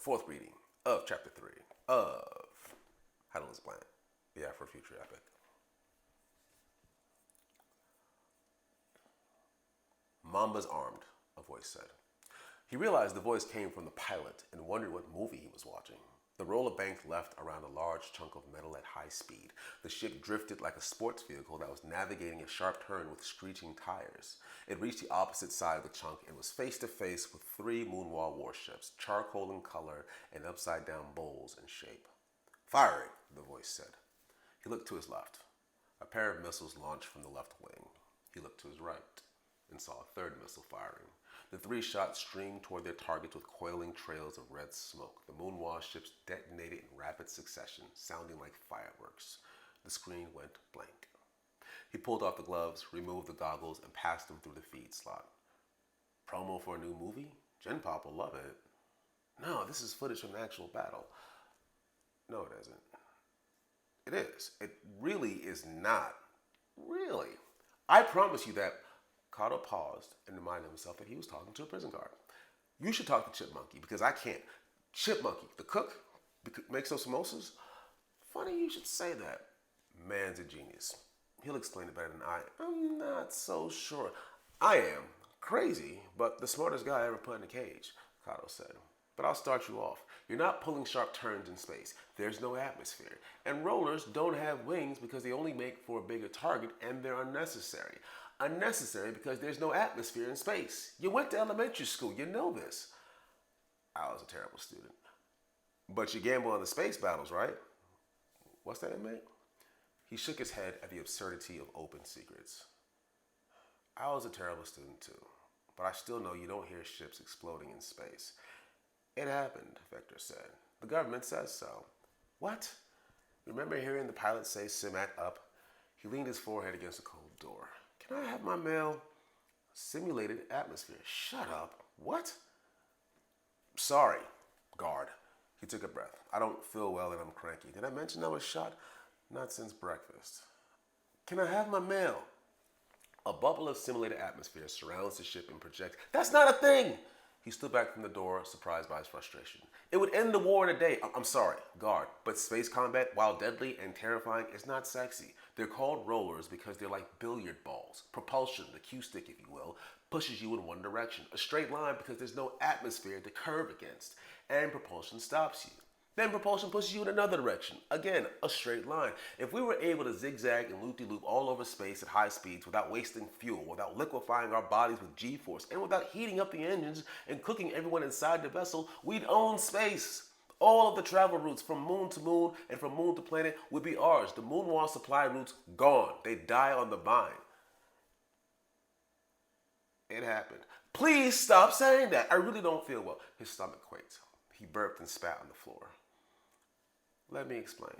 fourth reading of Chapter 3 of How to Lose a Planet, the Afro-Future Epic. Mambas armed, a voice said. He realized the voice came from the pilot and wondered what movie he was watching. The roller banked left around a large chunk of metal at high speed. The ship drifted like a sports vehicle that was navigating a sharp turn with screeching tires. It reached the opposite side of the chunk and was face to face with 3 MuunWa warships, charcoal in color and upside-down bowls in shape. Firing, the voice said. He looked to his left. A pair of missiles launched from the left wing. He looked to his right and saw a third missile firing. The 3 shots streamed toward their targets with coiling trails of red smoke. The MuunWa ships detonated in rapid succession, sounding like fireworks. The screen went blank. He pulled off the gloves, removed the goggles, and passed them through the feed slot. Promo for a new movie? Gen Pop will love it. No, this is footage from an actual battle. No, it isn't. It is. It really is not. Really. I promise you that. Kato paused and reminded himself that he was talking to a prison guard. You should talk to Chip Monkey because I can't. Chip Monkey, the cook, makes those samosas? Funny you should say that. Man's a genius. He'll explain it better than I. I'm not so sure. I am. Crazy, but the smartest guy I ever put in a cage, Kato said. But I'll start you off. You're not pulling sharp turns in space. There's no atmosphere. And rollers don't have wings because they only make for a bigger target and they're unnecessary. Unnecessary because there's no atmosphere in space. You went to elementary school. You know this. I was a terrible student. But you gamble on the space battles, right? What's that, mate? He shook his head at the absurdity of open secrets. I was a terrible student too, but I still know you don't hear ships exploding in space. It happened, Vector said. The government says so. What? Remember hearing the pilot say Simat up? He leaned his forehead against a cold door. Can I have my mail? Simulated atmosphere. Shut up. What? Sorry, guard. He took a breath. I don't feel well and I'm cranky. Did I mention I was shot? Not since breakfast. Can I have my mail? A bubble of simulated atmosphere surrounds the ship and projects. That's not a thing! He stood back from the door, surprised by his frustration. It would end the war in a day. I'm sorry, guard, but space combat, while deadly and terrifying, is not sexy. They're called rollers because they're like billiard balls. Propulsion, the cue stick if you will, pushes you in one direction. A straight line because there's no atmosphere to curve against. And propulsion stops you. Then propulsion pushes you in another direction. Again, a straight line. If we were able to zigzag and loop-de-loop all over space at high speeds without wasting fuel, without liquefying our bodies with G-force, and without heating up the engines and cooking everyone inside the vessel, we'd own space. All of the travel routes from moon to moon and from moon to planet would be ours. The MuunWa supply routes gone. They die on the vine. It happened. Please stop saying that. I really don't feel well. His stomach quaked. He burped and spat on the floor. Let me explain.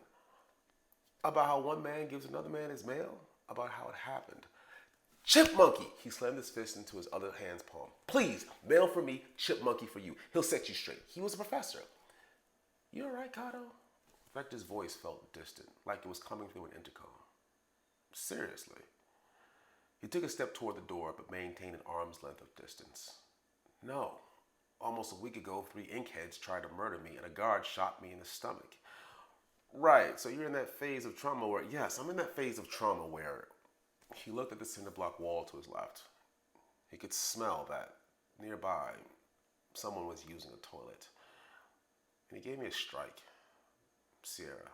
About how one man gives another man his mail? About how it happened. Chip Monkey! He slammed his fist into his other hand's palm. Please, mail for me, Chip Monkey for you. He'll set you straight. He was a professor. You alright, Kato? Vector's voice felt distant, like it was coming through an intercom. Seriously. He took a step toward the door, but maintained an arm's length of distance. No. Almost a week ago, 3 inkheads tried to murder me, and a guard shot me in the stomach. Right, so you're in that phase of trauma where, yes, I'm in that phase of trauma where he looked at the cinder block wall to his left. He could smell that nearby someone was using a toilet. And he gave me a strike. Sierra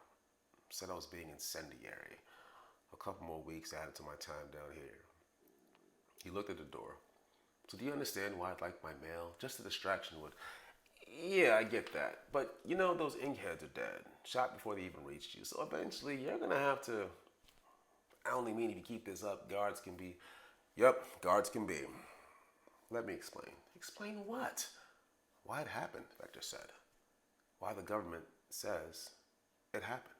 said I was being incendiary. A couple more weeks added to my time down here. He looked at the door. So do you understand why I'd like my mail? Just a distraction would... Yeah, I get that. But you know those inkheads are dead. Shot before they even reached you. So eventually you're going to have to... I only mean if you keep this up, guards can be... Yep, guards can be. Let me explain. Explain what? Why it happened, Vector said. Why the government says it happened.